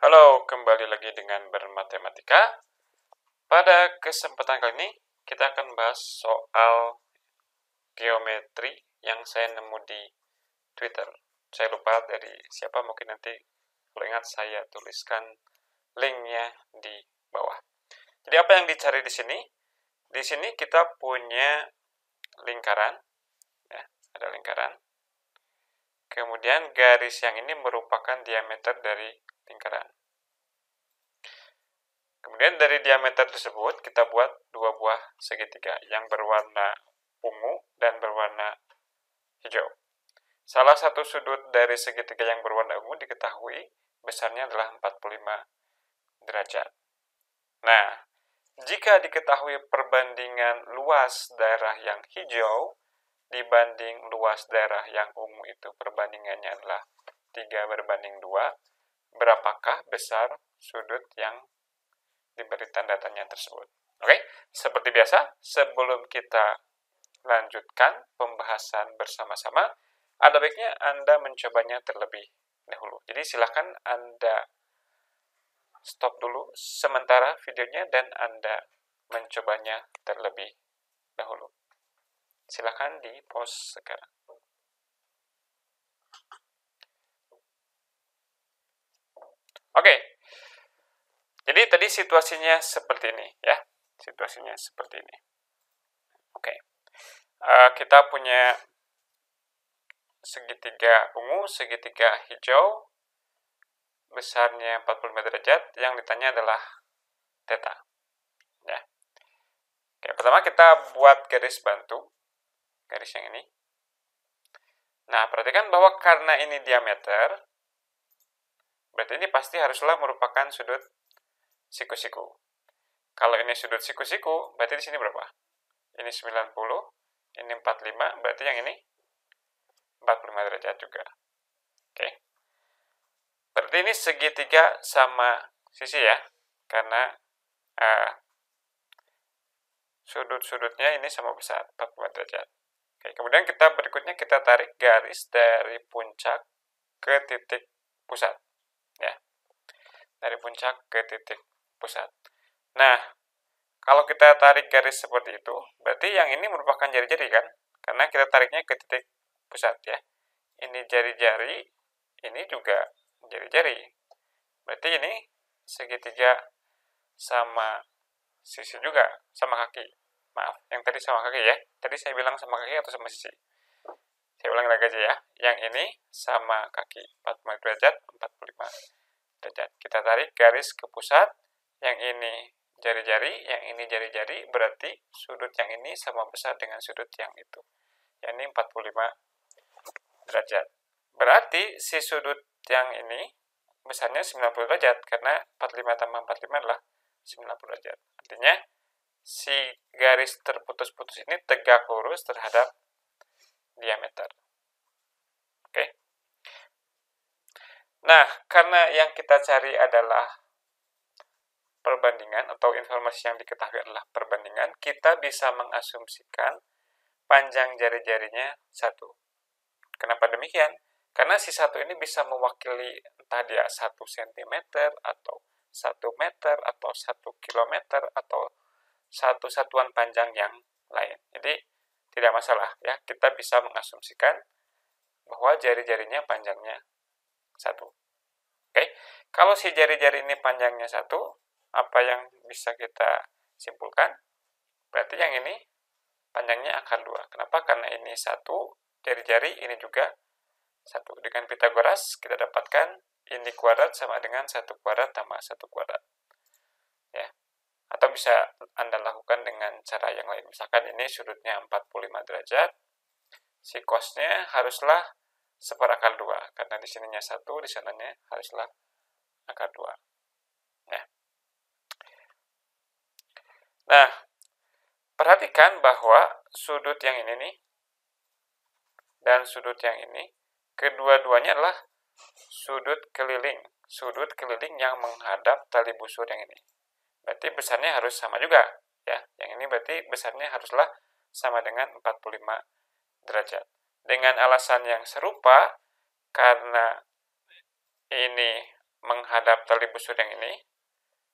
Halo, kembali lagi dengan bermatematika. Pada kesempatan kali ini, kita akan bahas soal geometri yang saya nemu di Twitter. Saya lupa dari siapa, mungkin nanti kalau ingat saya tuliskan linknya di bawah. Jadi apa yang dicari di sini? Di sini kita punya lingkaran, ya, ada lingkaran. Kemudian garis yang ini merupakan diameter dari lingkaran. Kemudian dari diameter tersebut kita buat dua buah segitiga yang berwarna ungu dan berwarna hijau. Salah satu sudut dari segitiga yang berwarna ungu diketahui besarnya adalah 45 derajat. Nah, jika diketahui perbandingan luas daerah yang hijau dibanding luas daerah yang ungu itu perbandingannya adalah 3:2, berapakah besar sudut yang diberi tanda tanya tersebut? Oke, seperti biasa, sebelum kita lanjutkan pembahasan bersama-sama, ada baiknya Anda mencobanya terlebih dahulu. Jadi silakan Anda stop dulu sementara videonya dan Anda mencobanya terlebih dahulu. Silakan di pause sekarang. Oke, jadi tadi situasinya seperti ini ya, situasinya seperti ini. Oke, kita punya segitiga ungu, segitiga hijau, besarnya 45 derajat, yang ditanya adalah theta. Ya. Oke, pertama kita buat garis bantu, garis yang ini. Nah, perhatikan bahwa karena ini diameter, berarti ini pasti haruslah merupakan sudut siku-siku. Kalau ini sudut siku-siku, berarti di sini berapa? Ini 90, ini 45, berarti yang ini 45 derajat juga. Oke. Berarti ini segitiga sama sisi ya, karena sudut-sudutnya ini sama besar, 45 derajat. Oke, kemudian berikutnya kita tarik garis dari puncak ke titik pusat. Ya, dari puncak ke titik pusat. Nah, kalau kita tarik garis seperti itu, berarti yang ini merupakan jari-jari kan? Karena kita tariknya ke titik pusat ya. Ini jari-jari, ini juga jari-jari. Berarti ini segitiga sama sisi juga, sama kaki. Maaf, yang tadi sama kaki ya. Tadi saya bilang sama kaki atau sama sisi? Saya ulangi lagi aja ya. Yang ini sama kaki, 45 derajat, 45 derajat. Kita tarik garis ke pusat. Yang ini jari-jari, yang ini jari-jari, berarti sudut yang ini sama besar dengan sudut yang itu. Yang ini 45 derajat. Berarti si sudut yang ini besarnya 90 derajat, karena 45 tambah 45 adalah 90 derajat. Artinya, si garis terputus-putus ini tegak lurus terhadap diameter. Oke. Nah, karena yang kita cari adalah perbandingan atau informasi yang diketahui adalah perbandingan, kita bisa mengasumsikan panjang jari-jarinya 1. Kenapa demikian? Karena si 1 ini bisa mewakili entah dia 1 cm atau 1 meter atau 1 kilometer atau satu satuan panjang yang lain. Jadi tidak masalah ya, kita bisa mengasumsikan bahwa jari-jarinya panjangnya 1. Oke, kalau si jari-jari ini panjangnya 1, apa yang bisa kita simpulkan? Berarti yang ini panjangnya akar 2. Kenapa? Karena ini 1 jari-jari, ini juga 1. Dengan Pitagoras kita dapatkan ini kuadrat sama dengan 1 kuadrat tambah 1 kuadrat. Ya. Atau bisa Anda lakukan dengan cara yang lain. Misalkan ini sudutnya 45 derajat, si cosnya haruslah seperakar 2, karena di sininya 1, di sananya haruslah akar 2. Ya. Nah, perhatikan bahwa sudut yang ini nih, dan sudut yang ini, kedua-duanya adalah sudut keliling yang menghadap tali busur yang ini. Berarti besarnya harus sama juga ya. Yang ini berarti besarnya haruslah sama dengan 45 derajat. Dengan alasan yang serupa, karena ini menghadap tali busur yang ini,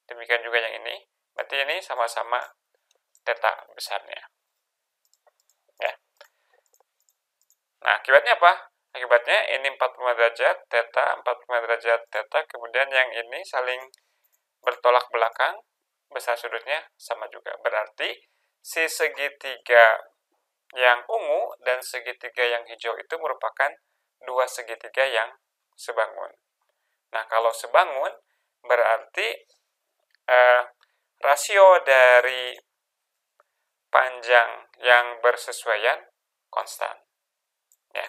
demikian juga yang ini, berarti ini sama-sama theta besarnya. Ya. Nah, akibatnya apa? Akibatnya ini 45 derajat, theta, 45 derajat, theta, kemudian yang ini saling bertolak belakang, besar sudutnya sama juga. Berarti si segitiga yang ungu dan segitiga yang hijau itu merupakan dua segitiga yang sebangun. Nah, kalau sebangun berarti rasio dari panjang yang bersesuaian konstan. Ya.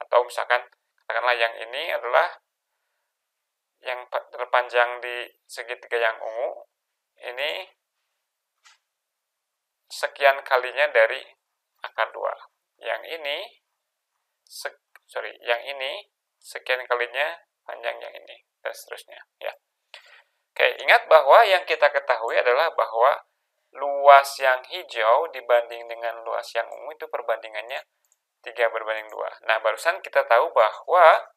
Atau misalkan katakanlah yang ini adalah yang terpanjang di segitiga yang ungu, ini sekian kalinya dari akar 2. Yang ini yang ini sekian kalinya panjang yang ini, dan seterusnya, ya. Oke, ingat bahwa yang kita ketahui adalah bahwa luas yang hijau dibanding dengan luas yang ungu itu perbandingannya 3:2. Nah, barusan kita tahu bahwa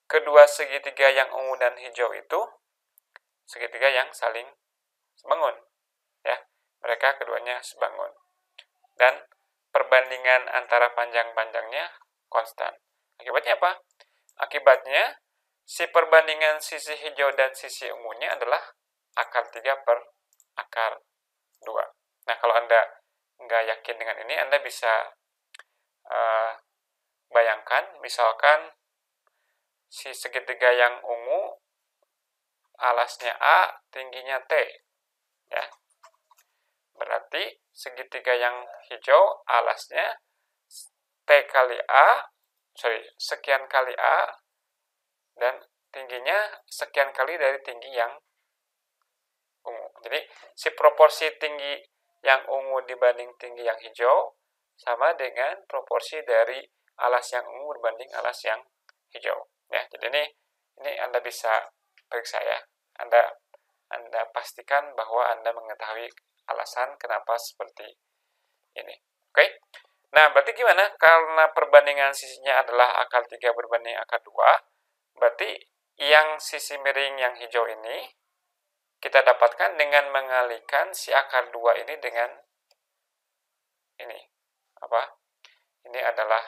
kedua segitiga yang ungu dan hijau itu segitiga yang saling sebangun. Ya, mereka keduanya sebangun. Dan perbandingan antara panjang-panjangnya konstan. Akibatnya apa? Akibatnya si perbandingan sisi hijau dan sisi ungunya adalah akar 3 per akar 2. Nah, kalau Anda nggak yakin dengan ini, Anda bisa bayangkan, misalkan si segitiga yang ungu alasnya A, tingginya T. Ya. Berarti segitiga yang hijau alasnya sekian kali A, dan tingginya sekian kali dari tinggi yang ungu. Jadi, si proporsi tinggi yang ungu dibanding tinggi yang hijau sama dengan proporsi dari alas yang ungu berbanding alas yang hijau. Ya, jadi ini Anda bisa periksa ya. Anda pastikan bahwa Anda mengetahui alasan kenapa seperti ini. Oke? Nah, berarti gimana? Karena perbandingan sisinya adalah akar 3 berbanding akar 2, berarti yang sisi miring yang hijau ini kita dapatkan dengan mengalihkan si akar 2 ini dengan ini. Apa? Ini adalah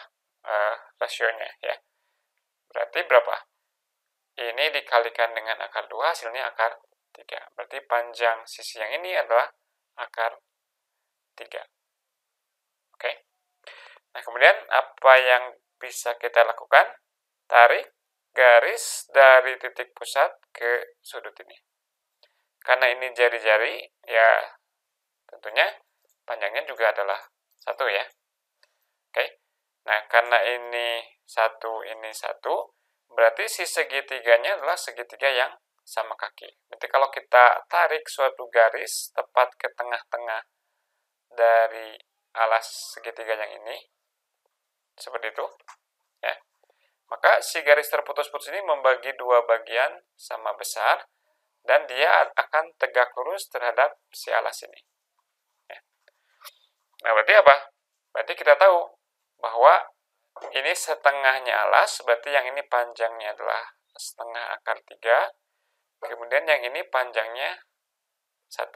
rasionya ya. Berarti berapa? Ini dikalikan dengan akar 2, hasilnya akar 3. Berarti panjang sisi yang ini adalah akar 3. Oke. Nah, kemudian apa yang bisa kita lakukan? Tarik garis dari titik pusat ke sudut ini. Karena ini jari-jari, ya tentunya panjangnya juga adalah 1 ya. Oke. Nah, karena ini 1, berarti si segitiganya adalah segitiga yang sama kaki. Berarti kalau kita tarik suatu garis tepat ke tengah-tengah dari alas segitiga yang ini, seperti itu, ya. Maka si garis terputus-putus ini membagi dua bagian sama besar, dan dia akan tegak lurus terhadap si alas ini. Ya. Nah, berarti apa? Berarti kita tahu bahwa ini setengahnya alas, berarti yang ini panjangnya adalah setengah akar 3, kemudian yang ini panjangnya 1.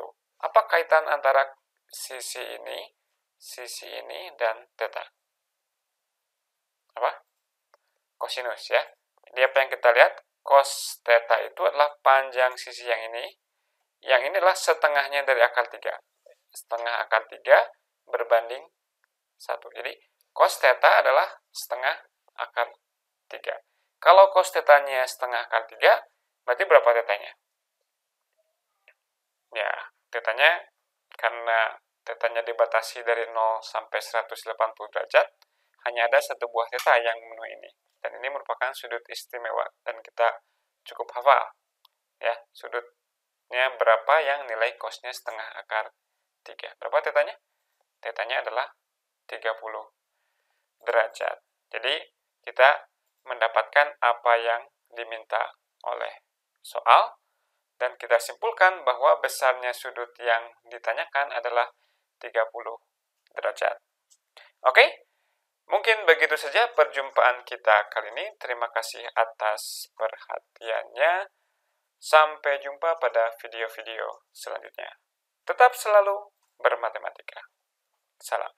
Apa kaitan antara sisi ini, dan theta? Apa? Kosinus ya. Jadi apa yang kita lihat? Cos theta itu adalah panjang sisi yang ini. Yang ini adalah setengahnya dari akar 3. Setengah akar 3 berbanding 1. Jadi cos theta adalah setengah akar 3. Kalau cos theta-nya setengah akar 3, berarti berapa theta-nya? Ya, theta-nya, karena theta-nya dibatasi dari 0 sampai 180 derajat, hanya ada satu buah theta yang memenuhi ini. Dan ini merupakan sudut istimewa, dan kita cukup hafal. Ya, sudutnya berapa yang nilai cosnya setengah akar 3. Berapa theta-nya? Theta-nya adalah 30 derajat. Jadi, kita mendapatkan apa yang diminta oleh soal, dan kita simpulkan bahwa besarnya sudut yang ditanyakan adalah 30 derajat. Oke, mungkin begitu saja perjumpaan kita kali ini. Terima kasih atas perhatiannya. Sampai jumpa pada video-video selanjutnya. Tetap selalu bermatematika. Salam.